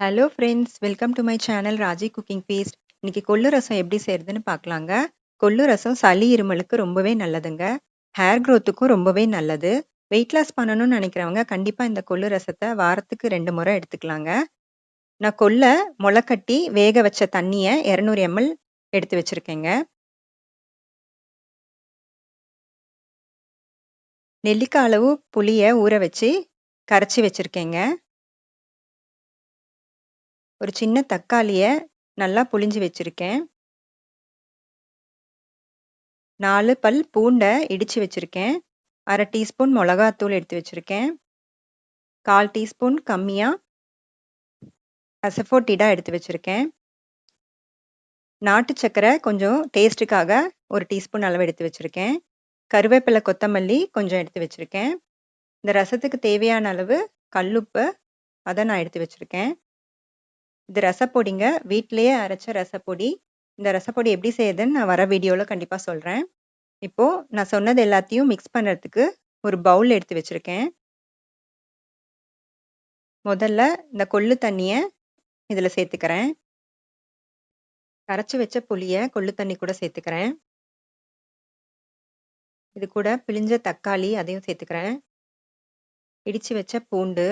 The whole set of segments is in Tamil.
Hello friends, welcome to my channel Raji cooking paste. இன்னைக்கு கொள்ளு ரசம் எப்படி செய்யறதுன்னு பார்க்கலாங்க. கொள்ளு ரசம் சளி இருமலுக்கு ரொம்பவே நல்லதுங்க. ஹேர் க்ரோத்துக்கும் ரொம்பவே நல்லது. வெயிட் லாஸ் பண்ணணும்னு நினைக்கிறவங்க கண்டிப்பா இந்த கொள்ளு ரசத்தை வாரத்துக்கு 2 முறை எடுத்துக்கலாங்க. நான் முளைக்கட்டி வேக வச்ச தண்ணியை 200 ml எடுத்து வச்சிருக்கேங்க. நெல்லிக்காய் அளவு புளியை ஊற வச்சு கரைச்சி வச்சிருக்கேங்க. ஒரு சின்ன தக்காளியை நல்லா புளிஞ்சு வச்சிருக்கேன். 4 பல் பூண்டை இடிச்சு வச்சிருக்கேன். 1/2 டீஸ்பூன் மிளகாத்தூள் எடுத்து வச்சிருக்கேன். 1/4 டீஸ்பூன் கம்மியா அசஃபோட்டிடா எடுத்து வச்சிருக்கேன். நாட்டு சர்க்கரை கொஞ்சம் டேஸ்ட்டுக்காக 1 டீஸ்பூன் அளவு எடுத்து வச்சிருக்கேன். கருவேப்பிலை கொத்தமல்லி கொஞ்சம் எடுத்து வச்சிருக்கேன். இந்த ரசத்துக்கு தேவையான அளவு கல்லுப்பு அதை நான் எடுத்து வச்சிருக்கேன். இது ரசப்பொடிங்க, வீட்டிலேயே அரைச்ச ரசப்பொடி. இந்த ரசப்பொடி எப்படி செய்யுதுன்னு நான் வர வீடியோவில் கண்டிப்பாக சொல்கிறேன். இப்போ நான் சொன்னது எல்லாத்தையும் மிக்ஸ் பண்ணுறதுக்கு ஒரு பவுல் எடுத்து வச்சிருக்கேன். முதல்ல இந்த கொள்ளு தண்ணியை இதில் சேர்த்துக்கிறேன். கரைச்சி வச்ச புளியை கொள்ளு தண்ணி கூட சேர்த்துக்கிறேன். இது கூட பிழிஞ்ச தக்காளி அதையும் சேர்த்துக்கிறேன். இடிச்சு வச்ச பூண்டு,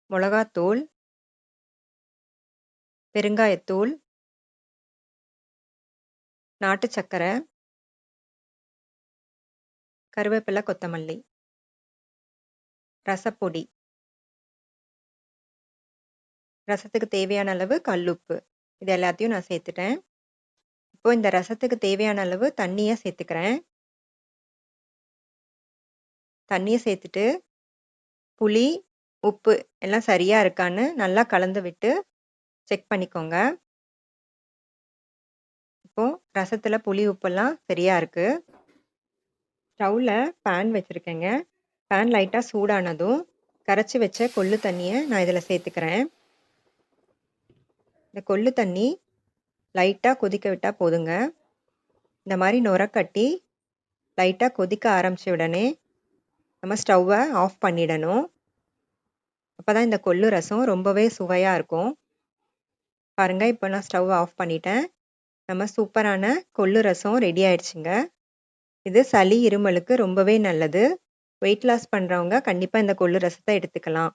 மிளகாத்தூள், பெருங்காயத்தூள், நாட்டு சர்க்கரை, கருவேப்பிலை கொத்தமல்லி, ரசப்பொடி, ரசத்துக்கு தேவையான அளவு கல்லுப்பு, இது எல்லாத்தையும் நான் சேர்த்துட்டேன். இப்போ இந்த ரசத்துக்கு தேவையான அளவு தண்ணியை சேர்த்துக்கிறேன். தண்ணியை சேர்த்துட்டு புளி, உப்பு எல்லாம் சரியா இருக்கான்னு நல்லா கலந்து விட்டு செக் பண்ணிக்கோங்க. இப்போ ரசத்துல புளி உப்பெல்லாம் சரியா இருக்கு. ஸ்டவ்ல பேன் வச்சிருக்கேங்க. பேன் லைட்டாக சூடானதும் கரைச்சி வச்ச கொள்ளு தண்ணியை நான் இதில் சேர்த்துக்கிறேன். இந்த கொள்ளு தண்ணி லைட்டாக கொதிக்க விட்டால் போதுங்க. இந்த மாதிரி நுரக்கட்டி லைட்டாக கொதிக்க ஆரம்பித்த உடனே நம்ம ஸ்டவ்வை ஆஃப் பண்ணிடணும். அப்போ தான் இந்த கொள்ளு ரசம் ரொம்பவே சுவையாக இருக்கும். பாருங்கள், இப்போ நான் ஸ்டவ்வை ஆஃப் பண்ணிட்டேன். நம்ம சூப்பரான கொள்ளு ரசம் ரெடி ஆயிடுச்சுங்க. இது சளி இருமலுக்கு ரொம்பவே நல்லது. வெயிட் லாஸ் பண்ணுறவங்க கண்டிப்பாக இந்த கொள்ளு ரசத்தை எடுத்துக்கலாம்.